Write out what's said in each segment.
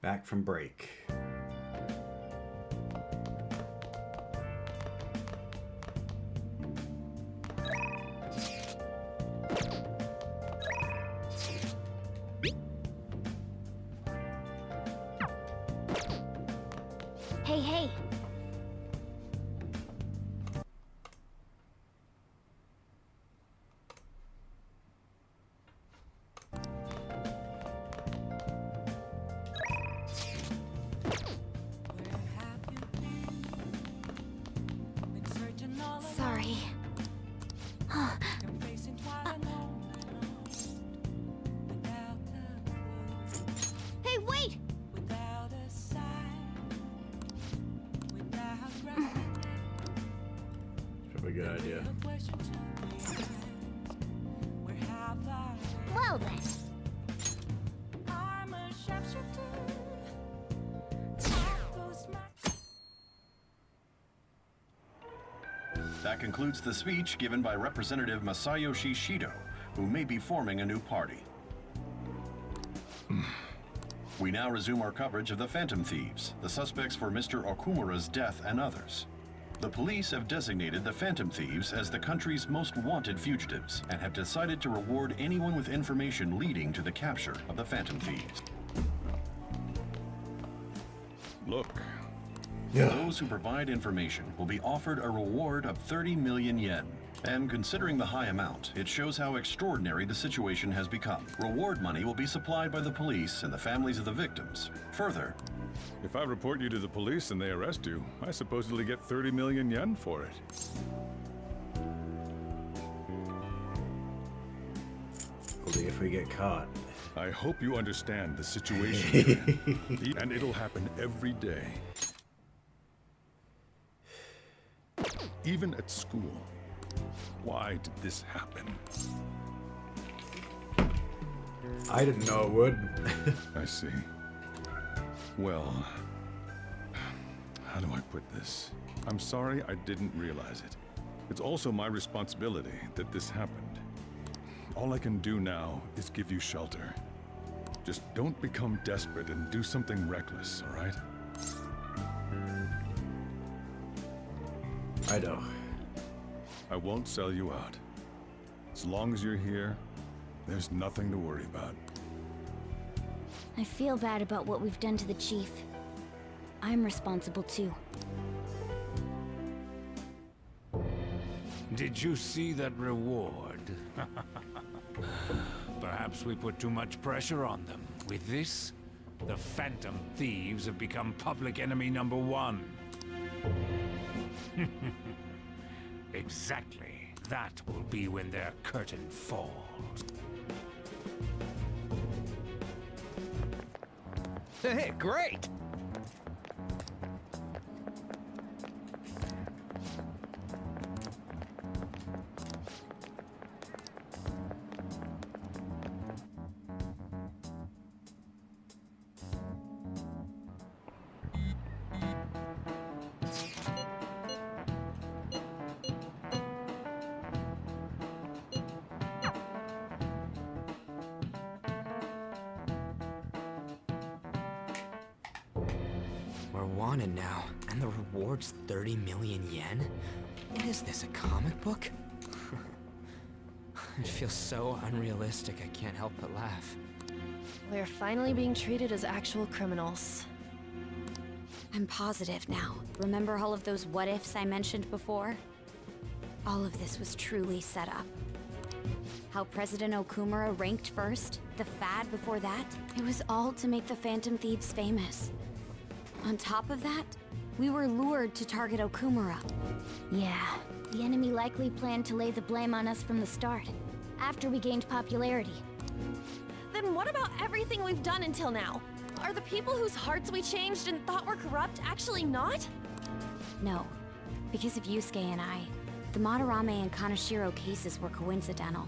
Back from break. Hey, hey. Sorry. Hey, wait! Probably a good idea. Well then. That concludes the speech given by Representative Masayoshi Shido, who may be forming a new party. We now resume our coverage of the Phantom Thieves, the suspects for Mr. Okumura's death and others. The police have designated the Phantom Thieves as the country's most wanted fugitives and have decided to reward anyone with information leading to the capture of the Phantom Thieves. Look. Those who provide information will be offered a reward of 30 million yen. And considering the high amount, it shows how extraordinary the situation has become. Reward money will be supplied by the police and the families of the victims. Further, If I report you to the police and they arrest you, I supposedly get 30 million yen for it. Only if we get caught. I hope you understand the situation. And it'll happen every day. Even at school. Why did this happen? I didn't know it would. I see. Well, how do I put this? I'm sorry I didn't realize it. It's also my responsibility that this happened. All I can do now is give you shelter. Just don't become desperate and do something reckless, all right? I know. I won't sell you out. As long as you're here, there's nothing to worry about. I feel bad about what we've done to the chief. I'm responsible too. Did you see that reward? Perhaps we put too much pressure on them. With this, the Phantom Thieves have become public enemy number one. Exactly. That will be when their curtain falls. Hey, great! We're wanted now, and the reward's 30 million yen? What is this, a comic book? It feels so unrealistic, I can't help but laugh. We're finally being treated as actual criminals. I'm positive now. Remember all of those what-ifs I mentioned before? All of this was truly set up. How President Okumura ranked first, the fad before that, it was all to make the Phantom Thieves famous. On top of that, we were lured to target Okumura. Yeah, the enemy likely planned to lay the blame on us from the start, after we gained popularity. Then what about everything we've done until now? Are the people whose hearts we changed and thought were corrupt actually not? No, because of Yusuke and I, the Madarame and Kaneshiro cases were coincidental.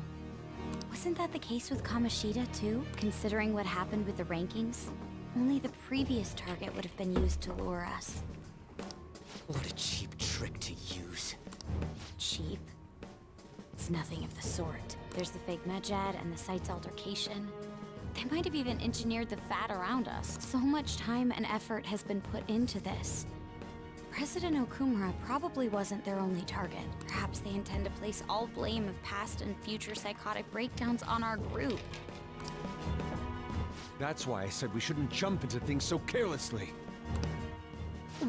Wasn't that the case with Kamoshida too, considering what happened with the rankings? Only the previous target would have been used to lure us. What a cheap trick to use. Cheap? It's nothing of the sort. There's the fake Medjad and the site's altercation. They might have even engineered the fat around us. So much time and effort has been put into this. President Okumura probably wasn't their only target. Perhaps they intend to place all blame of past and future psychotic breakdowns on our group. That's why I said we shouldn't jump into things so carelessly.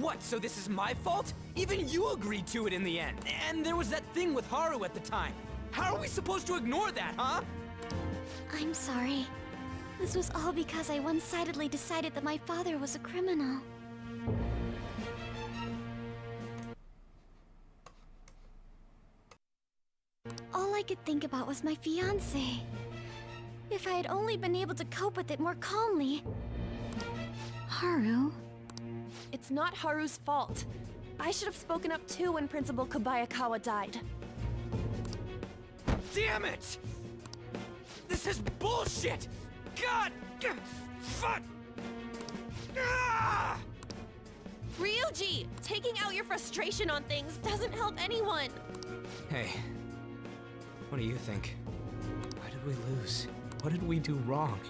What, so this is my fault? Even you agreed to it in the end. And there was that thing with Haru at the time. How are we supposed to ignore that, huh? I'm sorry. This was all because I one-sidedly decided that my father was a criminal. All I could think about was my fiancé. If I had only been able to cope with it more calmly. Haru? It's not Haru's fault. I should have spoken up too when Principal Kobayakawa died. Damn it! This is bullshit! God! Fuck! Ah! Ryuji! Taking out your frustration on things doesn't help anyone! Hey, what do you think? Why did we lose? What did we do wrong?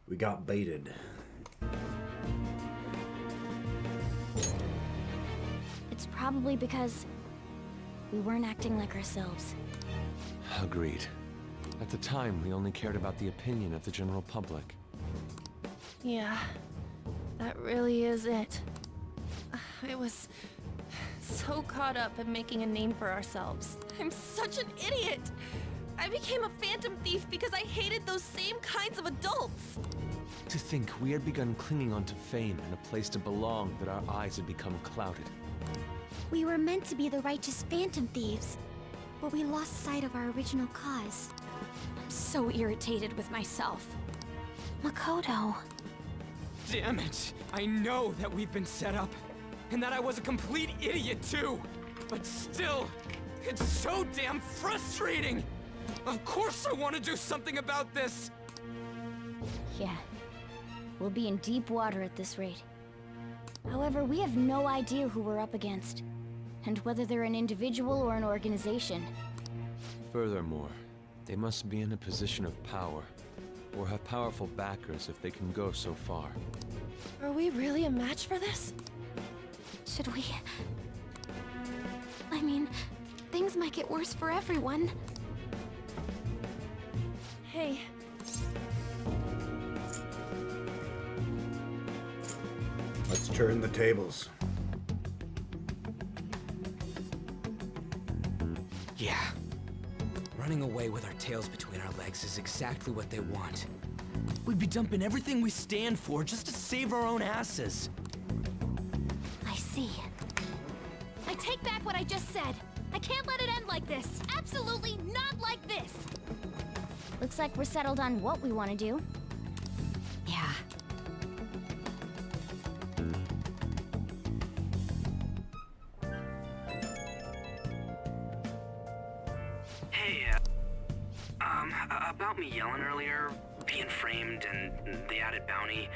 We got baited. It's probably because we weren't acting like ourselves. Agreed. At the time, we only cared about the opinion of the general public. Yeah, that really is it. I was so caught up in making a name for ourselves. I'm such an idiot! I became a phantom thief because I hated those same kinds of adults! To think we had begun clinging onto fame and a place to belong, that our eyes had become clouded. We were meant to be the righteous phantom thieves, but we lost sight of our original cause. I'm so irritated with myself. Makoto. Damn it! I know that we've been set up, and that I was a complete idiot too! But still, it's so damn frustrating! Of course I want to do something about this! Yeah. We'll be in deep water at this rate. However, we have no idea who we're up against, and whether they're an individual or an organization. Furthermore, they must be in a position of power, or have powerful backers if they can go so far. Are we really a match for this? Should we? I mean, things might get worse for everyone. Hey, Let's turn the tables. Yeah. Running away with our tails between our legs is exactly what they want. We'd be dumping everything we stand for just to save our own asses. I see. I take back what I just said. I can't let it end like this. Absolutely not like this. Looks like we're settled on what we want to do. Yeah. Hey, about me yelling earlier, being framed, and the added bounty,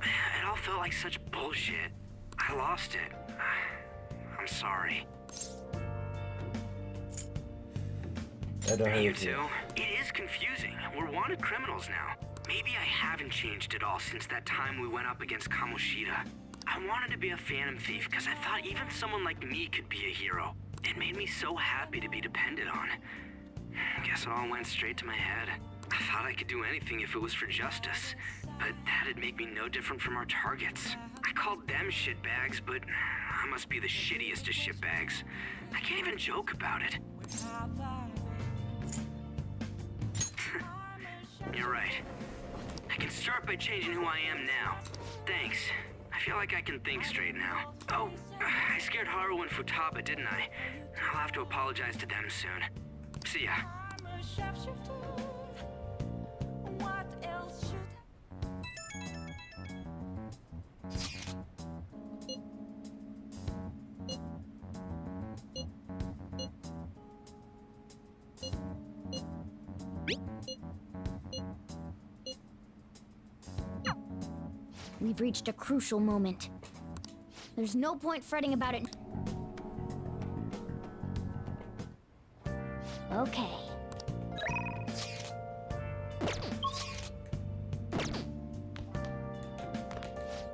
it all felt like such bullshit. I lost it. I'm sorry. Hey, you two. It is confusing. We're wanted criminals now. Maybe I haven't changed at all since that time we went up against Kamoshida. I wanted to be a phantom thief because I thought even someone like me could be a hero. It made me so happy to be depended on. Guess it all went straight to my head. I thought I could do anything if it was for justice, but that'd make me no different from our targets. I called them shitbags, but I must be the shittiest of shitbags. I can't even joke about it. You're right. I can start by changing who I am now. Thanks. I feel like I can think straight now. Oh, I scared Haru and Futaba, didn't I? I'll have to apologize to them soon. See ya. We've reached a crucial moment. There's no point fretting about it. Okay.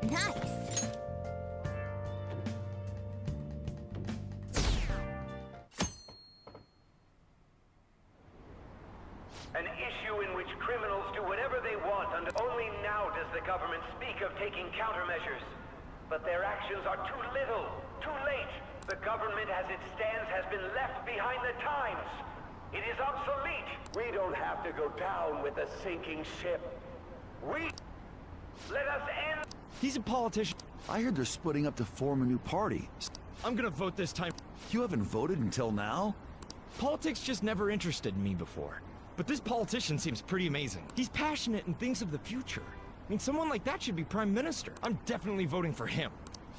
Nice! An issue in which criminals do whatever they want under... Only now does the government speak of taking countermeasures. But their actions are too little, too late. The government as it stands has been left behind the times. It is obsolete. We don't have to go down with a sinking ship. Let us end... He's a politician. I heard they're splitting up to form a new party. I'm gonna vote this time. You haven't voted until now? Politics just never interested me before. But this politician seems pretty amazing. He's passionate and thinks of the future. I mean, someone like that should be prime minister. I'm definitely voting for him.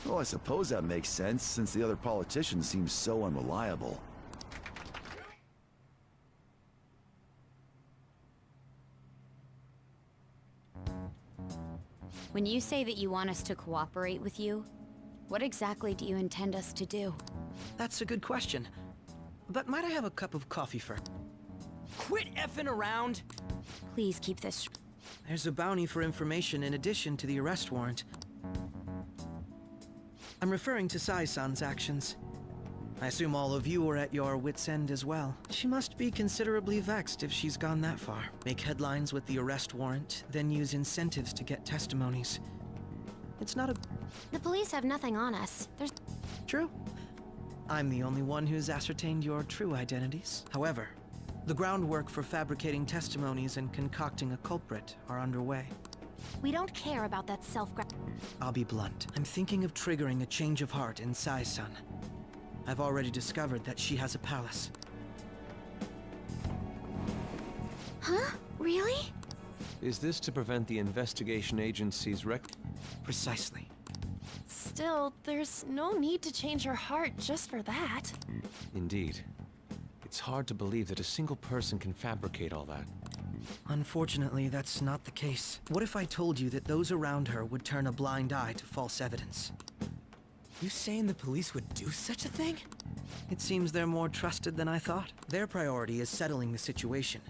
Well, I suppose that makes sense, since the other politician seems so unreliable. When you say that you want us to cooperate with you, what exactly do you intend us to do? That's a good question. But might I have a cup of coffee first? Quit effing around! Please keep this. There's a bounty for information in addition to the arrest warrant. I'm referring to Sai-san's actions. I assume all of you are at your wits' end as well. She must be considerably vexed if she's gone that far. Make headlines with the arrest warrant, then use incentives to get testimonies. It's not a... The police have nothing on us. There's... True. I'm the only one who's ascertained your true identities. However, the groundwork for fabricating testimonies and concocting a culprit are underway. We don't care about that I'll be blunt. I'm thinking of triggering a change of heart in Sai-san. I've already discovered that she has a palace. Huh? Really? Is this to prevent the investigation agency's Precisely. Still, there's no need to change her heart just for that. Indeed. It's hard to believe that a single person can fabricate all that. Unfortunately, that's not the case. What if I told you that those around her would turn a blind eye to false evidence? You saying the police would do such a thing? It seems they're more trusted than I thought. Their priority is settling the situation.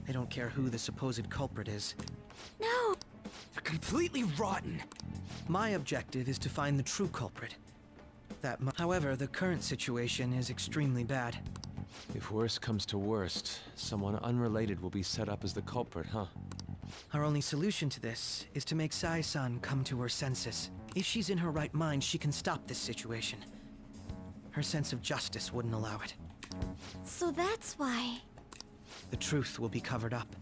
They don't care who the supposed culprit is. No! They're completely rotten. My objective is to find the true culprit. However, the current situation is extremely bad. If worst comes to worst, someone unrelated will be set up as the culprit, huh? Our only solution to this is to make Sai-san come to her senses. If she's in her right mind, she can stop this situation. Her sense of justice wouldn't allow it. So that's why... The truth will be covered up,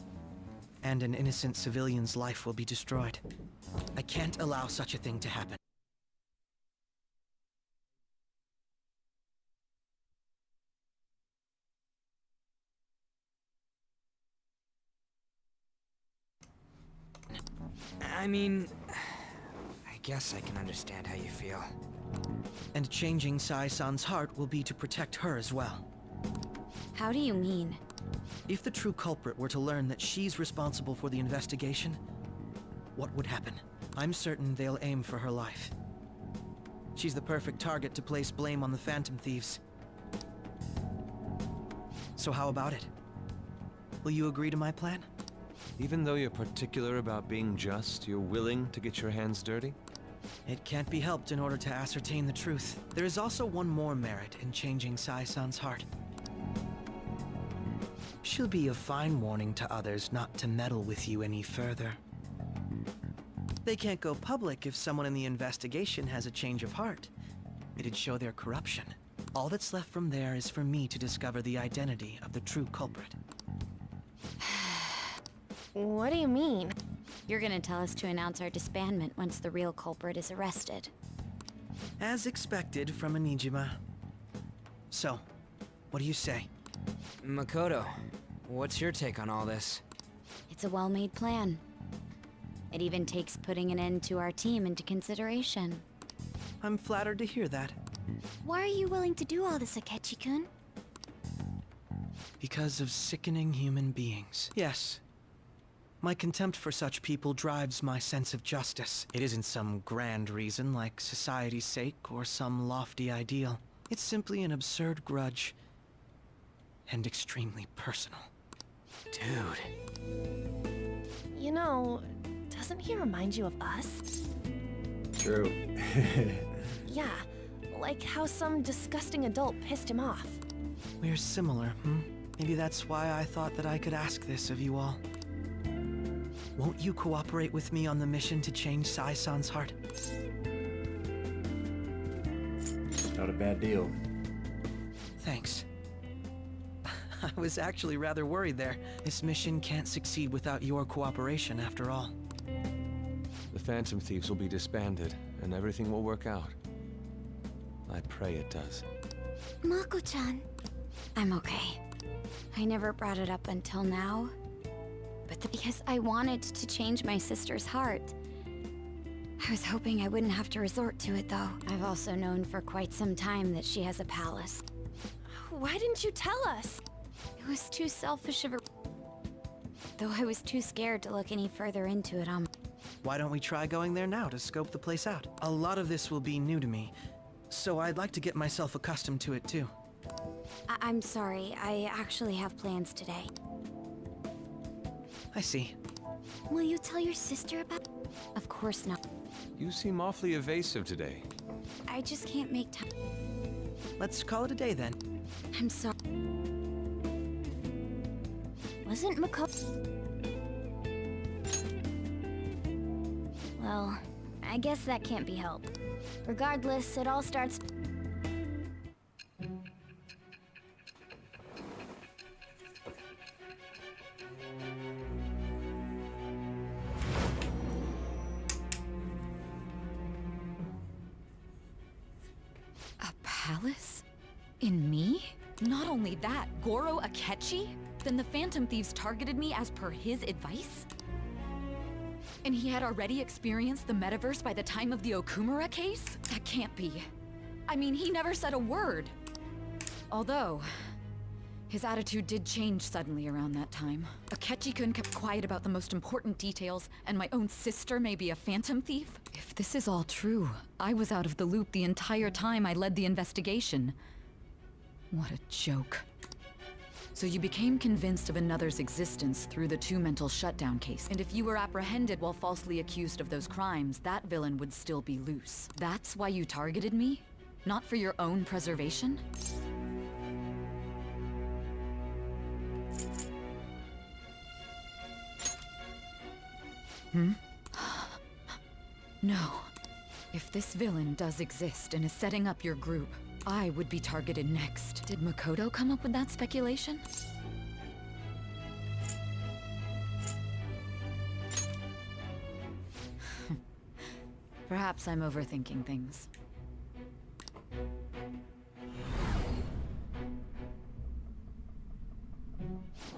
and an innocent civilian's life will be destroyed. I can't allow such a thing to happen. I mean, I guess I can understand how you feel. And changing Sai-san's heart will be to protect her as well. How do you mean? If the true culprit were to learn that she's responsible for the investigation, what would happen? I'm certain they'll aim for her life. She's the perfect target to place blame on the Phantom Thieves. So how about it? Will you agree to my plan? Even though you're particular about being just, you're willing to get your hands dirty? It can't be helped in order to ascertain the truth. There is also one more merit in changing Sai-san's heart. She'll be a fine warning to others not to meddle with you any further. They can't go public if someone in the investigation has a change of heart. It'd show their corruption. All that's left from there is for me to discover the identity of the true culprit. What do you mean? You're gonna tell us to announce our disbandment once the real culprit is arrested. As expected from Anijima. So, what do you say? Makoto, what's your take on all this? It's a well-made plan. It even takes putting an end to our team into consideration. I'm flattered to hear that. Why are you willing to do all this, Akechi-kun? Because of sickening human beings. Yes. My contempt for such people drives my sense of justice. It isn't some grand reason like society's sake or some lofty ideal. It's simply an absurd grudge. and extremely personal. Dude. You know, doesn't he remind you of us? True. Yeah, like how some disgusting adult pissed him off. We're similar, hmm? Maybe that's why I thought that I could ask this of you all. Won't you cooperate with me on the mission to change Sai-san's heart? Not a bad deal. Thanks. I was actually rather worried there. This mission can't succeed without your cooperation, after all. The Phantom Thieves will be disbanded, and everything will work out. I pray it does. Mako-chan. I'm okay. I never brought it up until now. But because I wanted to change my sister's heart. I was hoping I wouldn't have to resort to it, though. I've also known for quite some time that she has a palace. Why didn't you tell us? It was too selfish of a... Though I was too scared to look any further into it, Why don't we try going there now to scope the place out? A lot of this will be new to me, so I'd like to get myself accustomed to it too. I'm sorry, I actually have plans today. I see. Will you tell your sister about... Of course not. You seem awfully evasive today. I just can't make time. Let's call it a day then. I'm sorry. Wasn't Mako... Well, I guess that can't be helped. Regardless, it all starts... A palace? In me? Not only that, Goro Akechi? Then the Phantom Thieves targeted me as per his advice? And he had already experienced the metaverse by the time of the Okumura case? That can't be. I mean, he never said a word. Although, his attitude did change suddenly around that time. Akechi-kun kept quiet about the most important details, and my own sister may be a Phantom Thief? If this is all true, I was out of the loop the entire time I led the investigation. What a joke. So you became convinced of another's existence through the 2 mental shutdown case. And if you were apprehended while falsely accused of those crimes, that villain would still be loose. That's why you targeted me? Not for your own preservation? No. If this villain does exist and is setting up your group, I would be targeted next. Did Makoto come up with that speculation? Perhaps I'm overthinking things.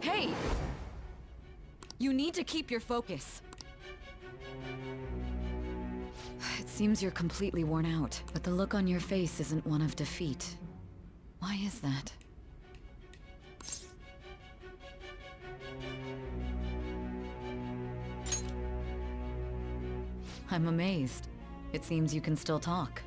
Hey! You need to keep your focus. It seems you're completely worn out, but the look on your face isn't one of defeat. Why is that? I'm amazed. It seems you can still talk.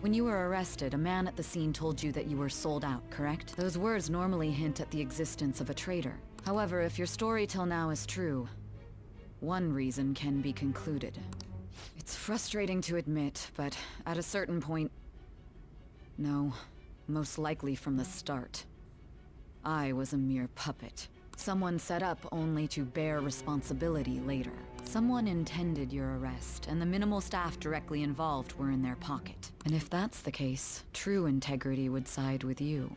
When you were arrested, a man at the scene told you that you were sold out, correct? Those words normally hint at the existence of a traitor. However, if your story till now is true, one reason can be concluded. It's frustrating to admit, but at a certain point... No, most likely from the start. I was a mere puppet. Someone set up only to bear responsibility later. Someone intended your arrest, and the minimal staff directly involved were in their pocket. And if that's the case, true integrity would side with you.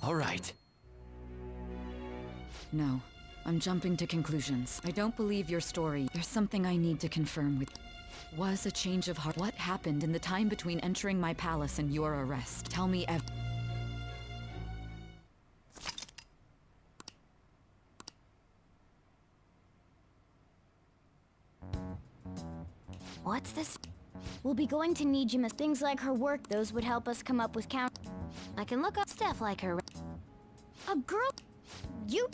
All right. No, I'm jumping to conclusions. I don't believe your story. There's something I need to confirm with... Was a change of heart. What happened in the time between entering my palace and your arrest? Tell me What's this? We'll be going to Nijima's things like her work. Those would help us come up with count. I can look up stuff like her. A girl? You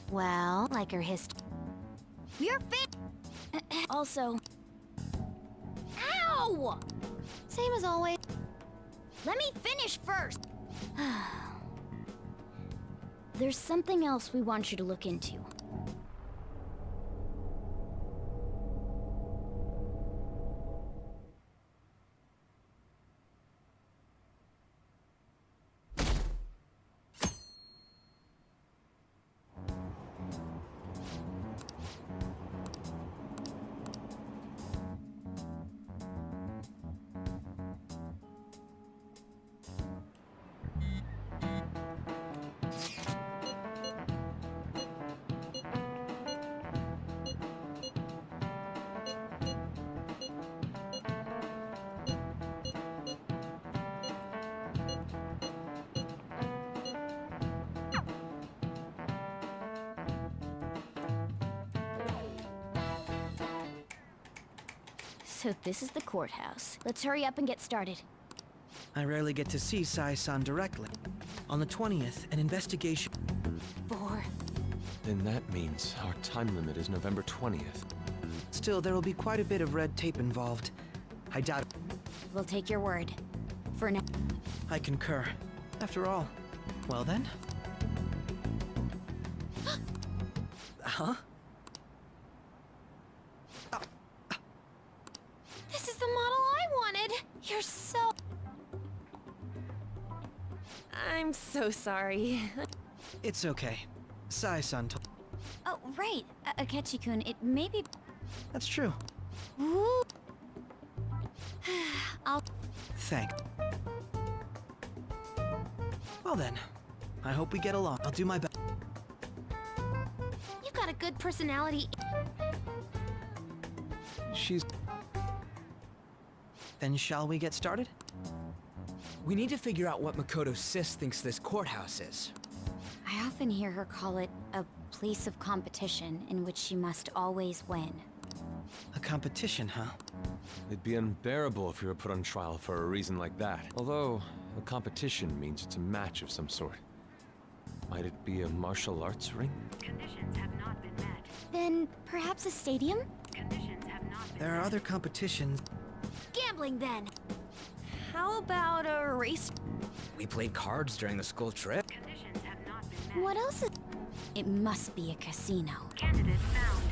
Well, like her history. We're Also... Ow! Same as always. Let me finish first! There's something else we want you to look into. So this is the courthouse. Let's hurry up and get started. I rarely get to see Sai-san directly. On the 20th, an investigation... Then that means our time limit is November 20th. Still, there will be quite a bit of red tape involved. I doubt... We'll take your word. For now. I concur. After all, well then? Huh? This is the model I wanted! You're so... I'm so sorry. It's okay. Sai-san told... Oh, right. Akechi-kun, it may be... That's true. Woo! I'll... Thank. Well then, I hope we get along. I'll do my best. You've got a good personality. She's... Then shall we get started? We need to figure out what Makoto's sis thinks this courthouse is. I often hear her call it a place of competition in which she must always win. A competition, huh? It'd be unbearable if you were put on trial for a reason like that. Although, a competition means it's a match of some sort. Might it be a martial arts ring? Conditions have not been met. Then perhaps a stadium? Conditions have not been There are other competitions. Gambling, then! How about a race? We played cards during the school trip. Conditions have not been met. What else is... It must be a casino. Candidate found.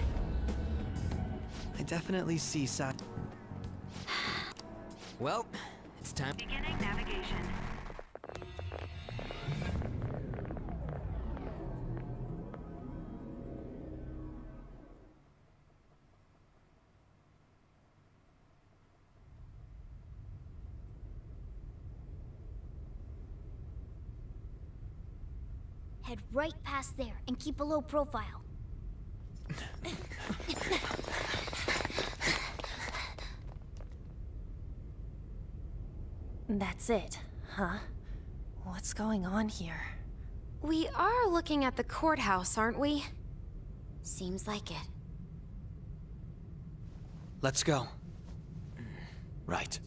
I definitely see Sai... Well, it's time. Beginning navigation. Head right past there and keep a low profile. That's it, huh? What's going on here? We are looking at the courthouse, aren't we? Seems like it. Let's go. Right.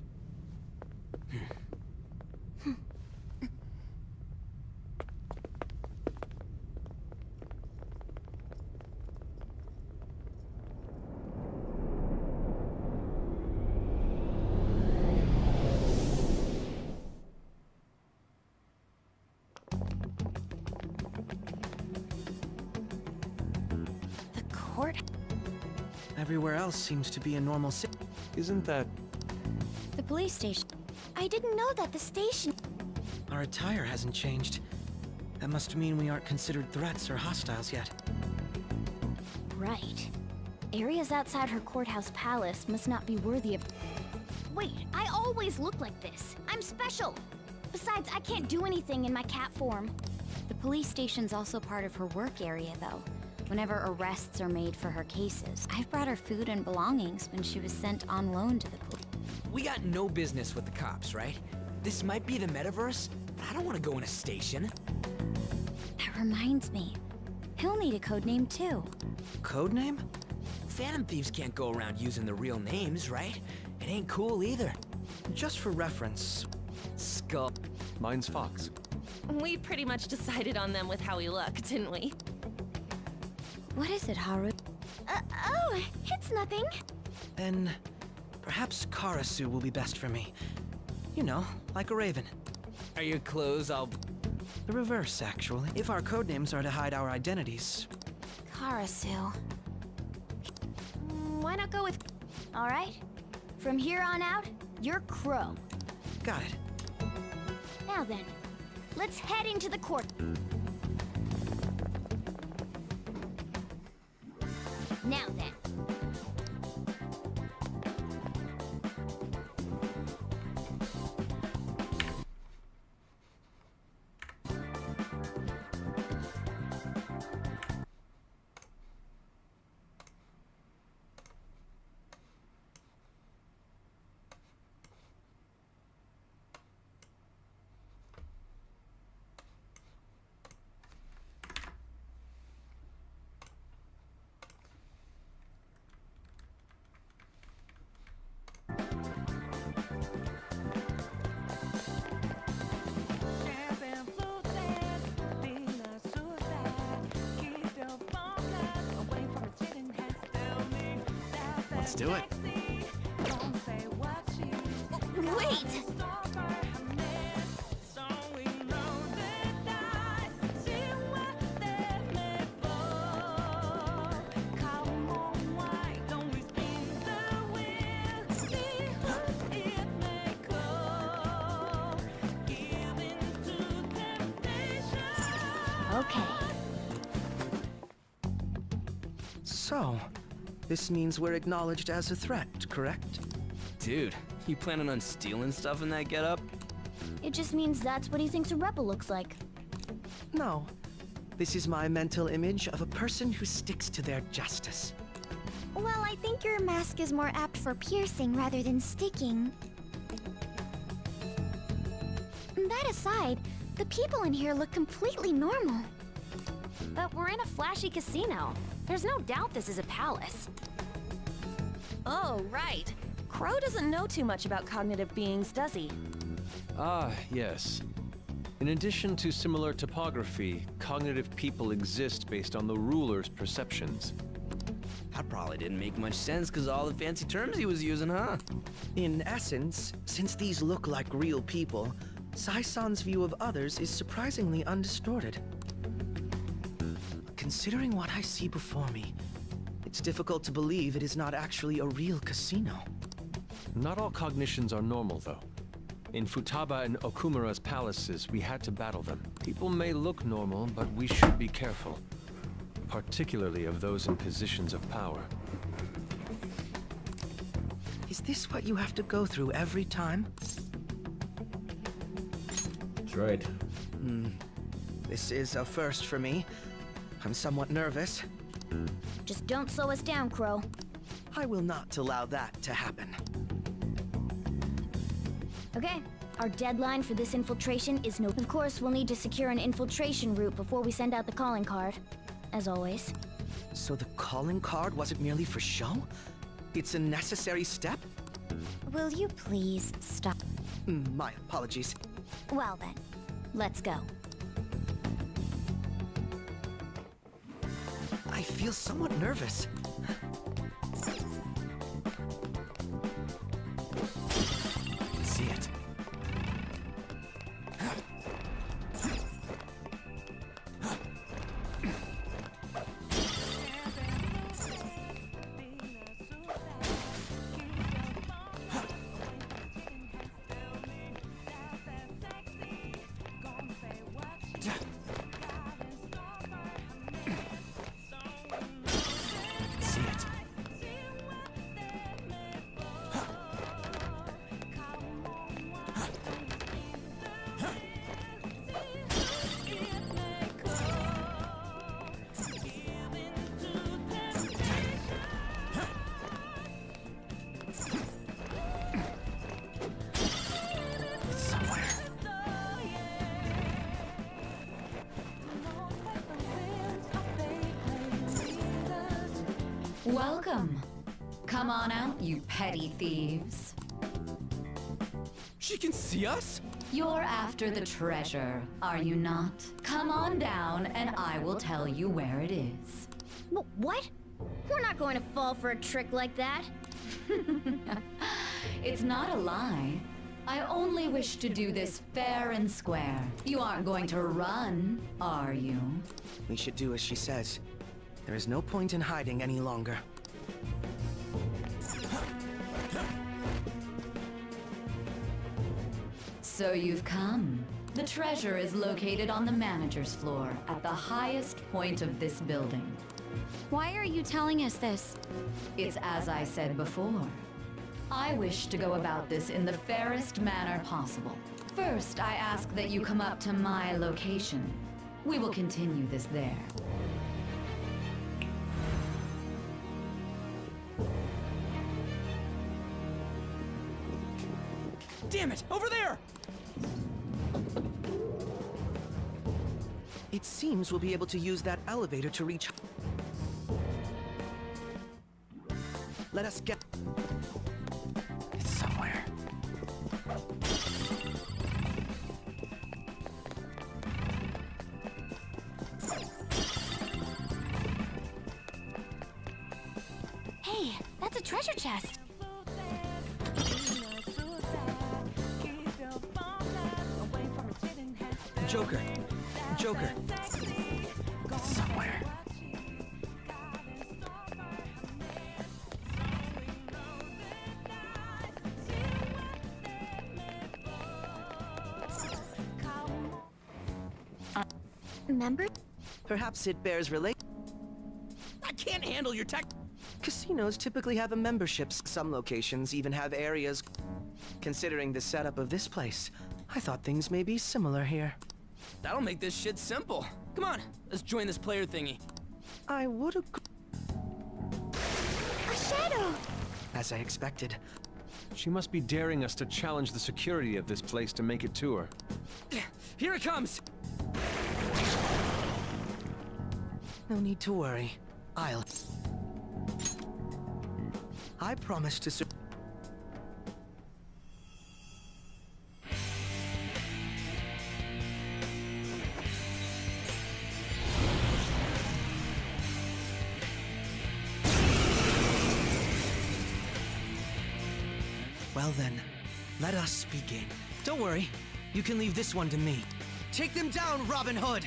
Everywhere else seems to be a normal city. Isn't that... The police station. I didn't know that the station... Our attire hasn't changed. That must mean we aren't considered threats or hostiles yet. Right. Areas outside her courthouse palace must not be worthy of... Wait, I always look like this. I'm special. Besides, I can't do anything in my cat form. The police station's also part of her work area, though. Whenever arrests are made for her cases. I've brought her food and belongings when she was sent on loan to the police. We got no business with the cops, right? This might be the metaverse, but I don't want to go in a station. That reminds me. He'll need a code name, too. Code name? Phantom thieves can't go around using the real names, right? It ain't cool either. Just for reference. Skull. Mine's Fox. We pretty much decided on them with how we look, didn't we? What is it, Haru? Oh, it's nothing. Then perhaps Karasu will be best for me. You know, like a raven. Are your clothes all... The reverse, actually. If our codenames are to hide our identities. Karasu. Why not go with... All right. From here on out, you're Crow. Got it. Now then, let's head into the court. Now then. Let's do it. Wait! Okay. So, this means we're acknowledged as a threat, correct? Dude, you planning on stealing stuff in that getup? It just means that's what he thinks a rebel looks like. No. This is my mental image of a person who sticks to their justice. Well, I think your mask is more apt for piercing rather than sticking. That aside, the people in here look completely normal. But we're in a flashy casino. There's no doubt this is a palace. Oh, right. Crow doesn't know too much about cognitive beings, does he? Ah, yes. In addition to similar topography, cognitive people exist based on the ruler's perceptions. That probably didn't make much sense because all the fancy terms he was using, huh? In essence, since these look like real people, Sai-san's view of others is surprisingly undistorted. Considering what I see before me, it's difficult to believe it is not actually a real casino. Not all cognitions are normal, though. In Futaba and Okumura's palaces, we had to battle them. People may look normal, but we should be careful. Particularly of those in positions of power. Is this what you have to go through every time? That's right. This is a first for me. I'm somewhat nervous. Just don't slow us down, Crow. I will not allow that to happen. Okay, our deadline for this infiltration is no... Of course, we'll need to secure an infiltration route before we send out the calling card. As always. So the calling card wasn't merely for show? It's a necessary step? Will you please stop? My apologies. Well then, let's go. I feel somewhat nervous. Let's see it. Welcome. Come on out, you petty thieves. She can see us? You're after the treasure, are you not? Come on down and I will tell you where it is. What? We're not going to fall for a trick like that. It's not a lie. I only wish to do this fair and square. You aren't going to run, are you? We should do as she says. There is no point in hiding any longer. So you've come. The treasure is located on the manager's floor, at the highest point of this building. Why are you telling us this? It's as I said before. I wish to go about this in the fairest manner possible. First, I ask that you come up to my location. We will continue this there. Damn it! Over there! It seems we'll be able to use that elevator to reach... Let us get... It's somewhere. Hey, that's a treasure chest. Joker. Joker. It's somewhere. Remember? Perhaps it bears relation. I can't handle your tech. Casinos typically have a membership. Some locations even have areas. Considering the setup of this place, I thought things may be similar here. That'll make this shit simple. Come on, let's join this player thingy. I would agree. A shadow! As I expected. She must be daring us to challenge the security of this place to make it to her. Here it comes! No need to worry. I promise to Well then, let us begin. Don't worry, you can leave this one to me. Take them down, Robin Hood!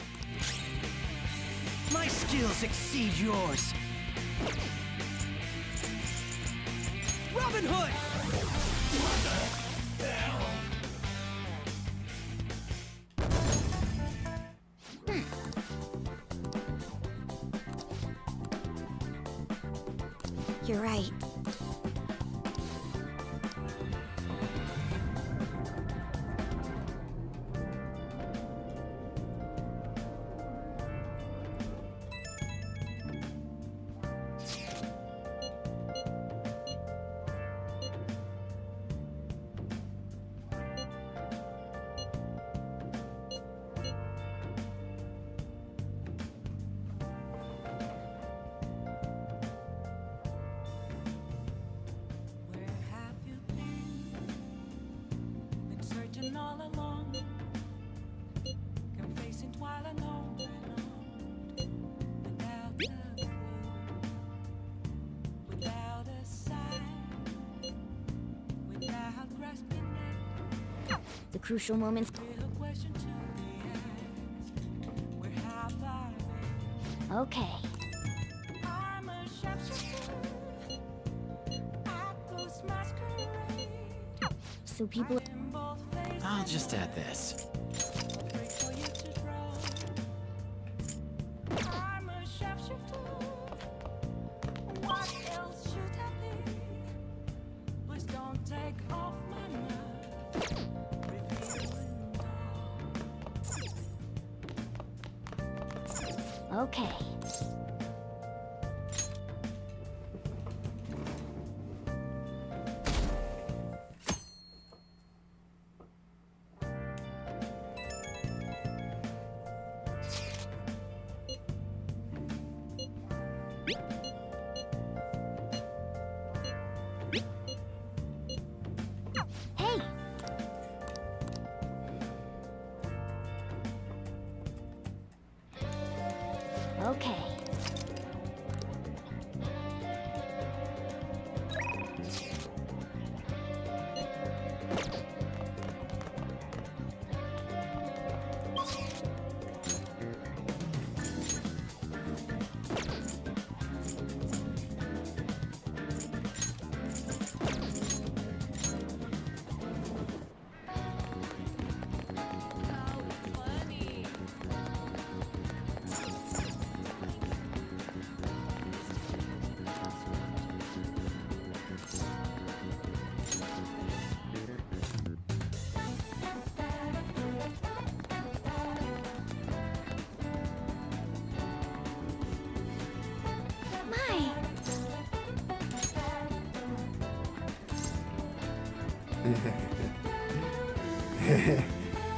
My skills exceed yours! Robin Hood! You're right. All along, confessing while alone, without a clue, without a sign, without grasping it. The crucial moments. Real question to be asked, where have I been? Okay. I'm a sharpshooter, I ghost masquerade. So people. I'll just add this. I'm a sharpshooter. What else should I be? Please don't take off my mask. Okay. Hey! Okay.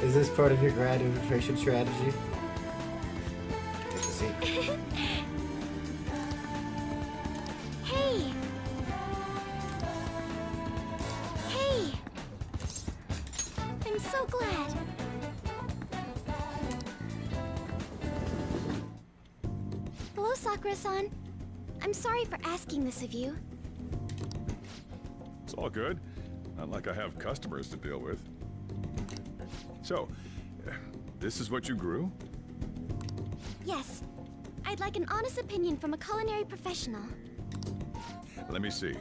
Is this part of your grand infiltration strategy? It's a secret. Hey! Hey! I'm so glad. Hello, Sakura-san. I'm sorry for asking this of you. It's all good. Not like I have customers to deal with. So, this is what you grew? Yes. I'd like an honest opinion from a culinary professional. Let me see.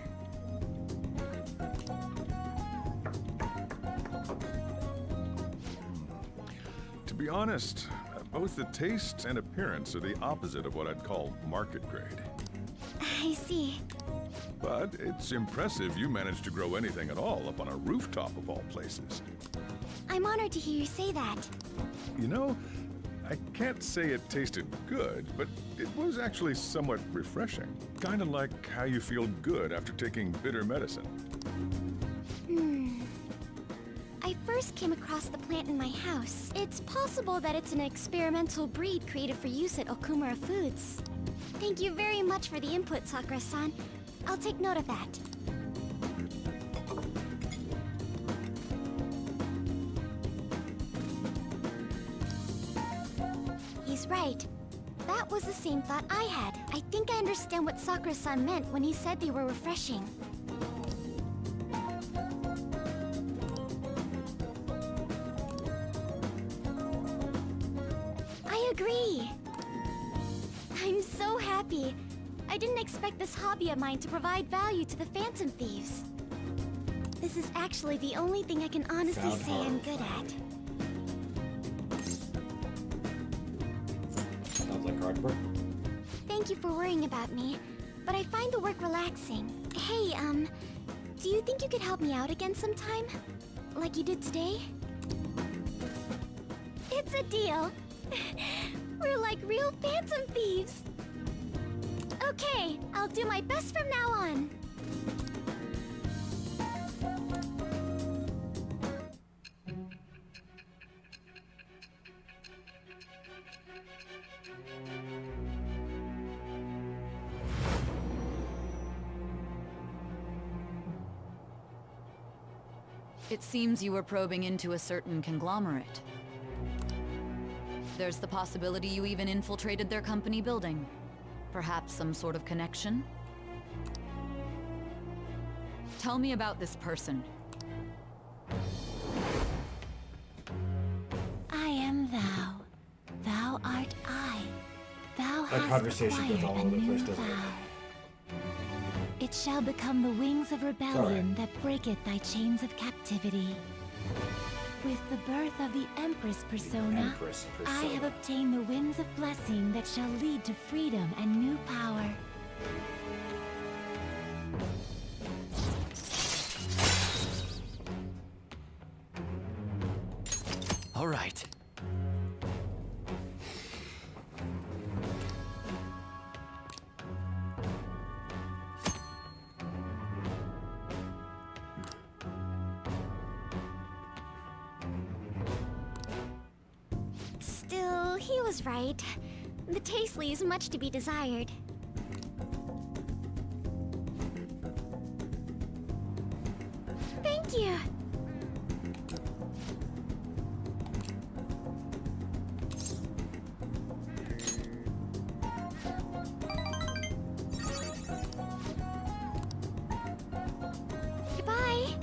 To be honest, both the taste and appearance are the opposite of what I'd call market grade. I see. But it's impressive you managed to grow anything at all up on a rooftop of all places. I'm honored to hear you say that. You know, I can't say it tasted good, but it was actually somewhat refreshing. Kind of like how you feel good after taking bitter medicine. I first came across the plant in my house. It's possible that it's an experimental breed created for use at Okumura Foods. Thank you very much for the input, Sakura-san. I'll take note of that. He's right. That was the same thought I had. I think I understand what Sakura-san meant when he said they were refreshing. I agree. I'm so happy. I didn't expect this hobby of mine to provide value to the Phantom Thieves. This is actually the only thing I can honestly say I'm good at. Sounds like hard work. Thank you for worrying about me, but I find the work relaxing. Hey, do you think you could help me out again sometime? Like you did today? It's a deal. We're like real Phantom Thieves. Okay, I'll do my best from now on. It seems you were probing into a certain conglomerate. There's the possibility you even infiltrated their company building. Perhaps some sort of connection? Tell me about this person. I am thou. Thou art I. Thou That hast conversation goes all acquired a over the new place, doesn't it? vow. It shall become the wings of rebellion that breaketh thy chains of captivity. With the birth of the Empress persona, I have obtained the winds of blessing that shall lead to freedom and new power. All right. Still, he was right. The taste leaves much to be desired. Thank you. Goodbye.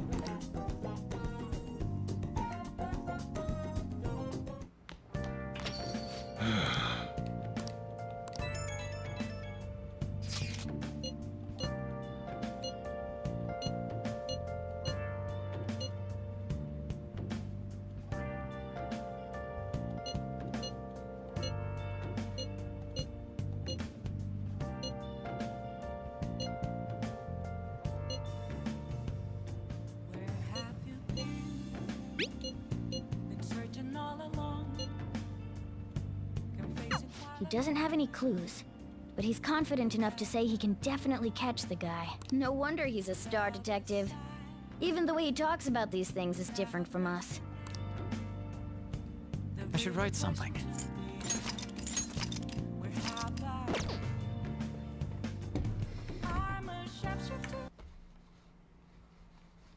He doesn't have any clues, but he's confident enough to say he can definitely catch the guy. No wonder he's a star detective. Even the way he talks about these things is different from us. I should write something.